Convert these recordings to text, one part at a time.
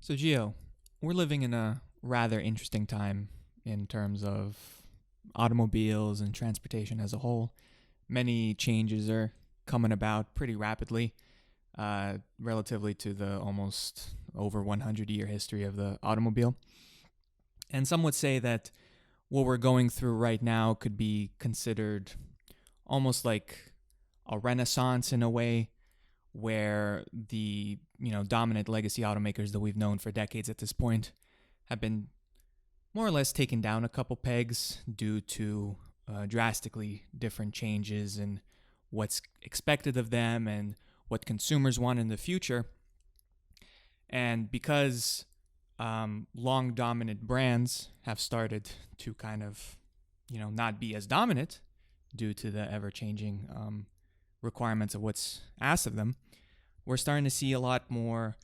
So, Gio, we're living in a rather interesting time in terms of automobiles and transportation as a whole. Many changes are coming about pretty rapidly, relatively to the almost over 100-year history of the automobile. And some would say that what we're going through right now could be considered almost like a renaissance in a way, where the dominant legacy automakers that we've known for decades at this point have been more or less taken down a couple pegs due to drastically different changes in what's expected of them and what consumers want in the future. And because long dominant brands have started to kind of not be as dominant due to the ever changing requirements of what's asked of them, we're starting to see a lot more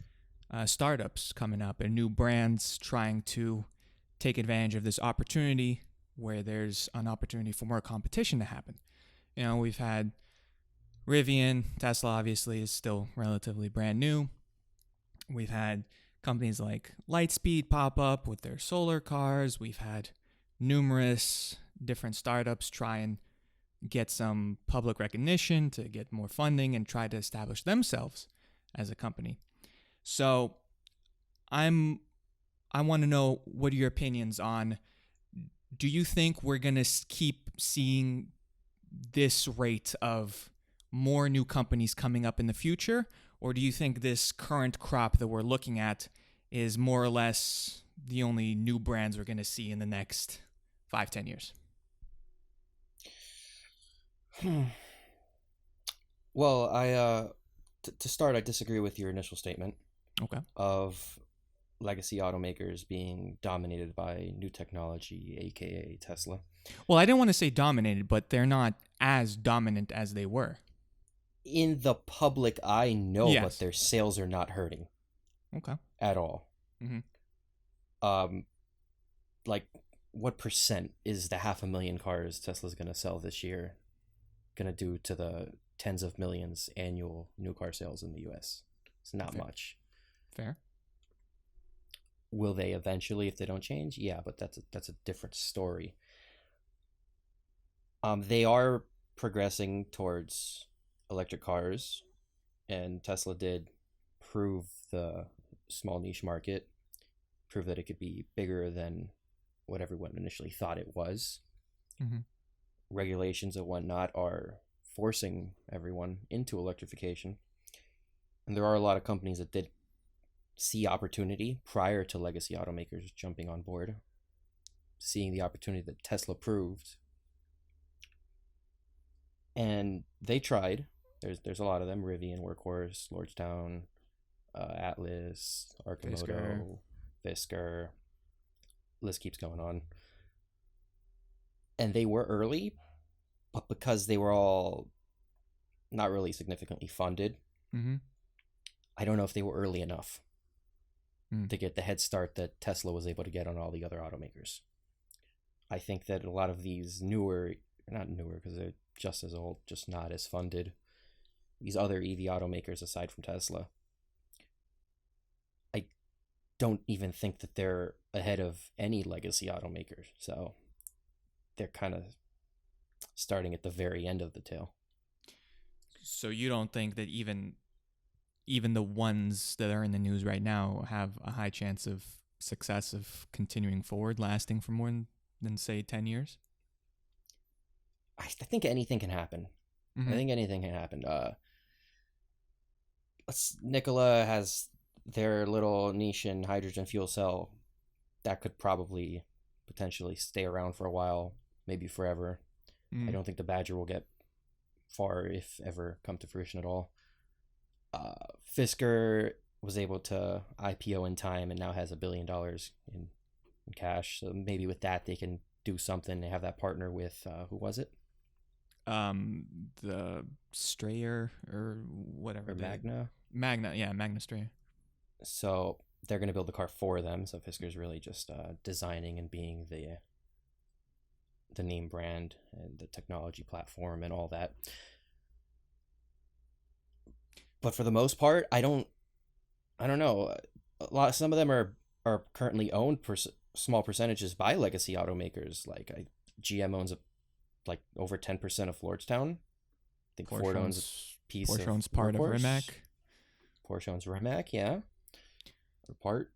startups coming up and new brands trying to take advantage of this opportunity where there's an opportunity for more competition to happen. We've had Rivian, Tesla obviously is still relatively brand new. We've had companies like Lightspeed pop up with their solar cars. We've had numerous different startups try and get some public recognition to get more funding and try to establish themselves as a company. So I want to know, what are your opinions on, do you think we're going to keep seeing this rate of more new companies coming up in the future? Or do you think this current crop that we're looking at is more or less the only new brands we're going to see in the next 5-10 years? Well, to start, I disagree with your initial statement Okay. of legacy automakers being dominated by new technology, aka Tesla. Well, I didn't want to say dominated, but they're not as dominant as they were. In the public eye, no, but Yes. their sales are not hurting Okay. at all. Mm-hmm. Um, like, what percent is the 500,000 cars Tesla's gonna sell this year gonna do to the tens of millions annual new car sales in the U.S.? It's not Fair. much. Fair. Will they eventually if they don't change? Yeah, but that's a different story. They are progressing towards electric cars, and Tesla did prove the small niche market, prove that it could be bigger than what everyone initially thought it was. Mm-hmm. Regulations and whatnot are forcing everyone into electrification, and there are a lot of companies that did see opportunity prior to legacy automakers jumping on board, seeing the opportunity that Tesla proved, and they tried. There's a lot of them: Rivian, Workhorse, Lordstown, Atlas, Fisker. Arcimoto, Fisker. List keeps going on. And they were early, but because they were all not really significantly funded, Mm-hmm. I don't know if they were early enough Mm. to get the head start that Tesla was able to get on all the other automakers. I think that a lot of these newer, not newer because they're just as old, just not as funded, these other EV automakers aside from Tesla, I don't even think that they're ahead of any legacy automakers. So they're kind of starting at the very end of the tail. So you don't think that even the ones that are in the news right now have a high chance of success of continuing forward, lasting for more than say 10 years? I think anything can happen. Mm-hmm. I think anything can happen. Nikola has their little niche in hydrogen fuel cell that could probably potentially stay around for a while, maybe forever. I Mm. don't think the Badger will get far, if ever, come to fruition at all. Fisker was able to IPO in time and now has $1 billion in cash. So maybe with that they can do something. They have that partner with who was it? The Strayer or whatever. Or Magna. Magna Strayer. So they're going to build the car for them. So Fisker's really just designing and being the name brand and the technology platform and all that. But for the most part, I don't know. some of them are currently owned small percentages by legacy automakers. Like GM owns like over 10% of Lordstown. I think Ford owns a piece Porsche of owns part of Workhorse. Rimac. Porsche owns Rimac, yeah, or part.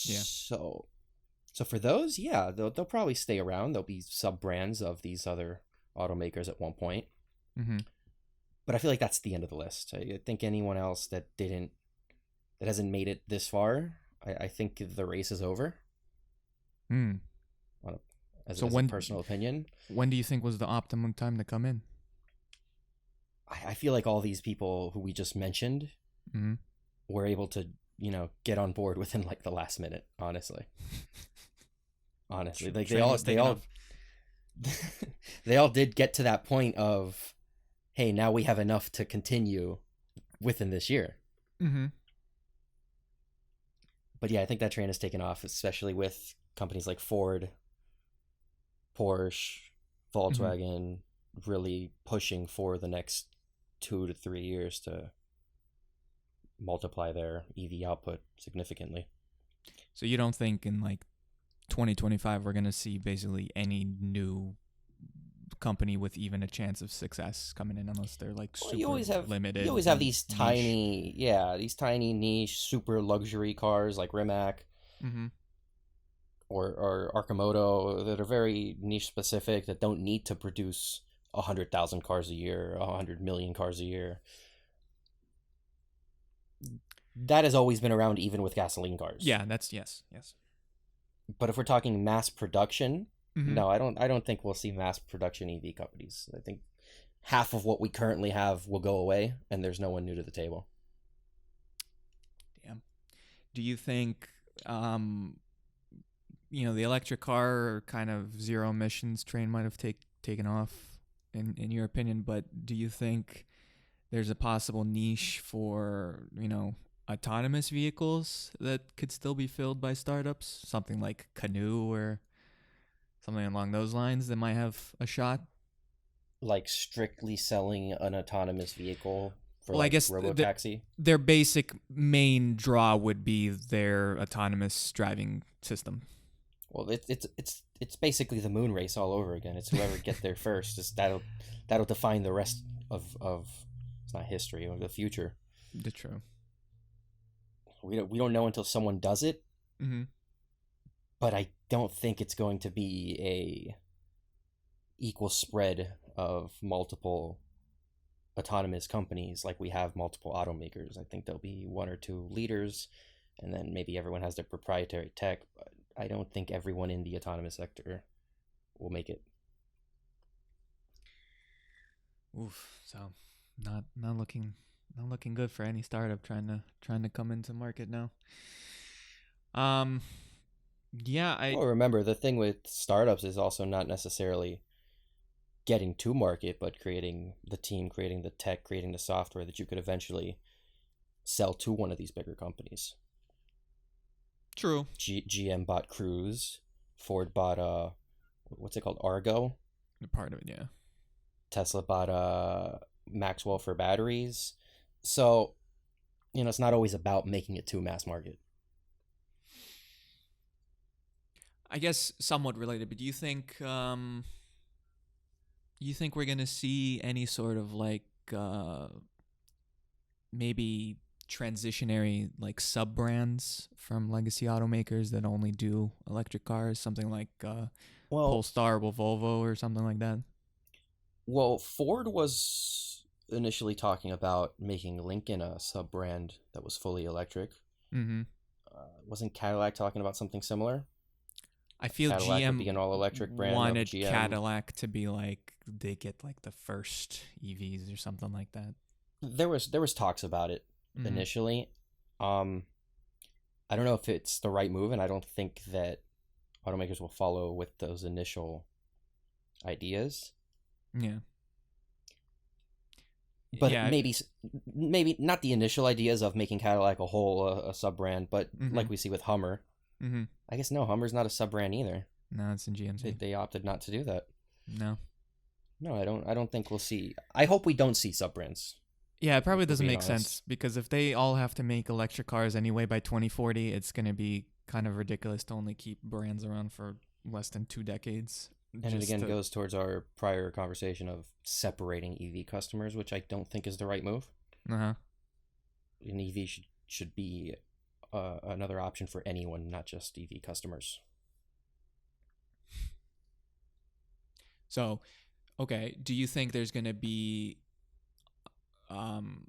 Yeah. So for those, yeah, they'll probably stay around. There'll be sub brands of these other automakers at one point. Mm-hmm. But I feel like that's the end of the list. I think anyone else that hasn't made it this far, I think the race is over. Hmm. As a personal opinion. When do you think was the optimum time to come in? I feel like all these people who we just mentioned were able to, get on board within like the last minute. Honestly, like they all they all did get to that point of, hey, now we have enough to continue within this year. Mm-hmm. But yeah, I think that train has taken off, especially with companies like Ford, Porsche, Volkswagen really pushing for the next 2 to 3 years to multiply their EV output significantly. So you don't think in like 2025 we're going to see basically any new company with even a chance of success coming in, unless they're like super limited. You always have these tiny niche super luxury cars like Rimac or Arcimoto that are very niche specific, that don't need to produce 100,000 cars a year, 100 million cars a year. That has always been around, even with gasoline cars. Yeah, that's yes. But if we're talking mass production, no, I don't think we'll see mass production EV companies. I think half of what we currently have will go away, and there's no one new to the table. Damn. Do you think, the electric car or kind of zero emissions train might have taken off, in your opinion? But do you think there's a possible niche for, autonomous vehicles that could still be filled by startups? Something like Canoe or something along those lines that might have a shot? Like strictly selling an autonomous vehicle for I guess robotaxi? Their basic main draw would be their autonomous driving system. Well, it's basically the moon race all over again. It's whoever gets there first. That'll define the rest of it's not history, or the future. The true. We don't know until someone does it. Mm-hmm. But I don't think it's going to be a equal spread of multiple autonomous companies like we have multiple automakers. I think there'll be one or two leaders, and then maybe everyone has their proprietary tech. But I don't think everyone in the autonomous sector will make it. Oof. So not looking good for any startup trying to come into market now. Yeah, Well, remember, the thing with startups is also not necessarily getting to market, but creating the team, creating the tech, creating the software that you could eventually sell to one of these bigger companies. True. GM bought Cruise. Ford bought what's it called? Argo. Part of it, yeah. Tesla bought Maxwell for batteries. So, it's not always about making it to mass market. I guess somewhat related, but do you think we're gonna see any sort of like maybe transitionary like sub brands from legacy automakers that only do electric cars, something like Polestar or Volvo or something like that? Well, Ford was initially talking about making Lincoln a sub brand that was fully electric. Mm-hmm. Wasn't Cadillac talking about something similar? I feel Cadillac GM would be an all electric brand. Wanted Cadillac to be like they get like the first EVs or something like that. There was talks about it initially. I don't know if it's the right move, and I don't think that automakers will follow with those initial ideas. Yeah. But maybe not the initial ideas of making Cadillac a whole a sub brand, but like we see with Hummer. Mm-hmm. I guess no, Hummer's not a sub brand either. No, it's in GMC. They opted not to do that. No, I don't think we'll see. I hope we don't see sub brands. Yeah, it probably if we're doesn't being make honest. sense because if they all have to make electric cars anyway by 2040, it's going to be kind of ridiculous to only keep brands around for less than 2 decades. And it Just again to, goes towards our prior conversation of separating EV customers, which I don't think is the right move. uh-huh. An EV should be another option for anyone, not just EV customers. So, okay, do you think there's going to be um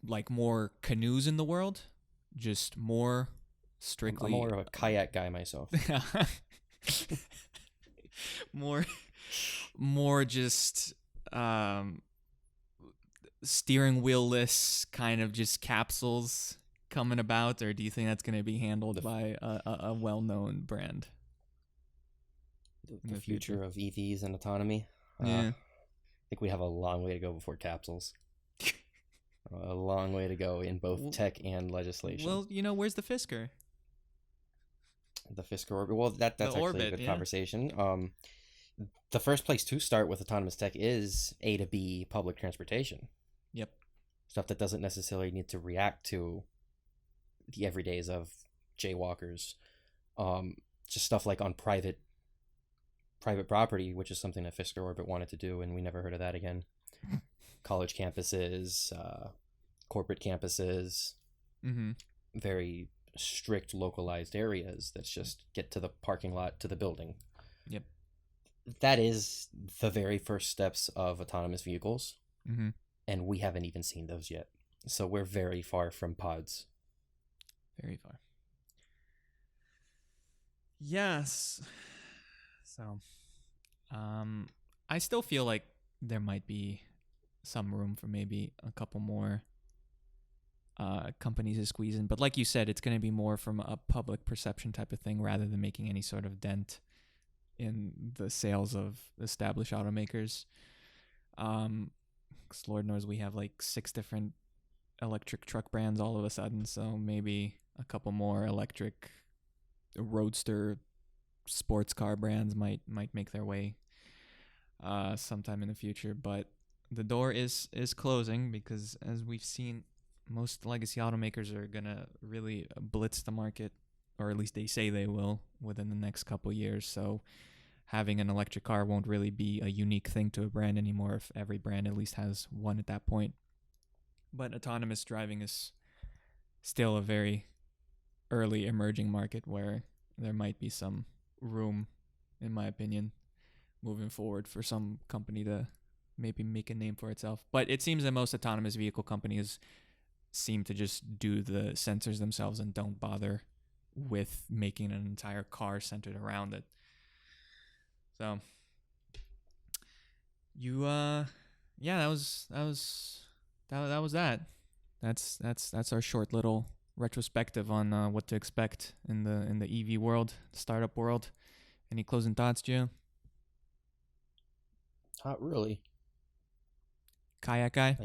like more canoes in the world? Just more I'm strictly more of a kayak guy myself. more more just um steering wheel-less kind of just capsules coming about, or do you think that's going to be handled by a well-known brand in The the future? future of EVs and autonomy. I Yeah. think we have a long way to go before capsules. A long way to go in both tech and legislation. Well, where's the Fisker? The Fisker orbit. Well, The that's actually a Orbit, good yeah. conversation. The first place to start with autonomous tech is A to B public transportation. Yep. Stuff that doesn't necessarily need to react to the everydays of jaywalkers. Just stuff like on private property, which is something that Fisker Orbit wanted to do, and we never heard of that again. College campuses, corporate campuses, Mm-hmm. very strict localized areas that's just get to the parking lot to the building. Yep. That is the very first steps of autonomous vehicles, Mm-hmm. and we haven't even seen those yet. So we're very far from pods. Very far. Yes. So, I still feel like there might be some room for maybe a couple more companies to squeeze in. But like you said, it's going to be more from a public perception type of thing rather than making any sort of dent in the sales of established automakers. 'Cause Lord knows we have like 6 different electric truck brands all of a sudden. So maybe a couple more electric roadster sports car brands might make their way sometime in the future. But the door is closing because, as we've seen, most legacy automakers are gonna really blitz the market, or at least they say they will within the next couple years. So having an electric car won't really be a unique thing to a brand anymore if every brand at least has one at that point. But autonomous driving is still a very early emerging market where there might be some room, in my opinion, moving forward for some company to maybe make a name for itself. But it seems that most autonomous vehicle companies seem to just do the sensors themselves and don't bother with making an entire car centered around it. So you yeah, that was that. That's our short little retrospective on what to expect in the EV world, startup world. Any closing thoughts, Gio? Not really. Kayak guy?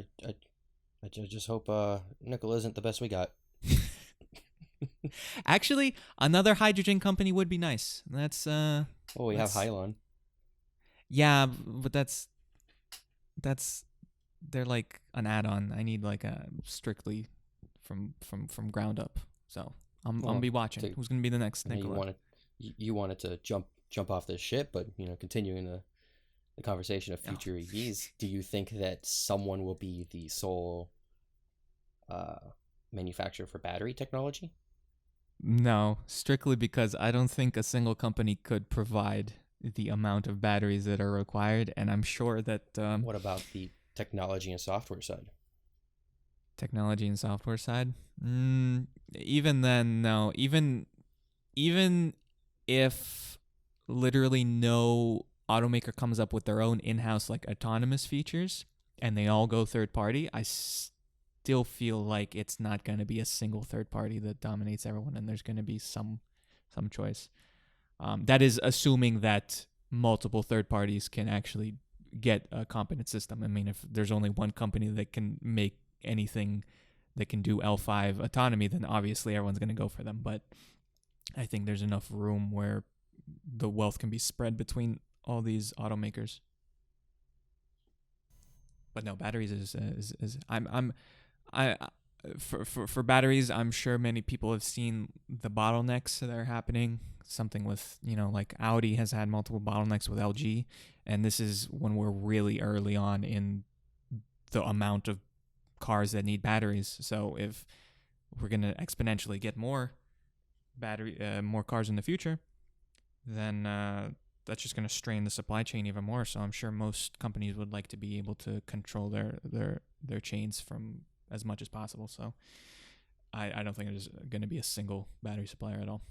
I just hope nickel isn't the best we got. Actually, another hydrogen company would be nice. That's Well, we have Hylon. Yeah, but that's they're like an add-on. I need like a strictly from ground up. So I'm gonna be watching. Who's gonna be the next Nikola? You wanted to jump off this ship, but continuing the conversation of future EVs, do you think that someone will be the sole manufacturer for battery technology? No, strictly because I don't think a single company could provide the amount of batteries that are required, and I'm sure that What about the technology and software side? Technology and software side, even then, no. Even if literally no automaker comes up with their own in-house like autonomous features and they all go third party, I still feel like it's not going to be a single third party that dominates everyone, and there's going to be some choice. That is assuming that multiple third parties can actually get a competent system. I mean, if there's only one company that can make anything that can do L5 autonomy, then obviously everyone's going to go for them. But I think there's enough room where the wealth can be spread between all these automakers. But no, batteries is I for batteries, I'm sure many people have seen the bottlenecks that are happening. Something with, like Audi has had multiple bottlenecks with LG, and this is when we're really early on in the amount of cars that need batteries. So if we're going to exponentially get more more cars in the future, then that's just going to strain the supply chain even more. So I'm sure most companies would like to be able to control their chains from as much as possible. So I don't think there's going to be a single battery supplier at all.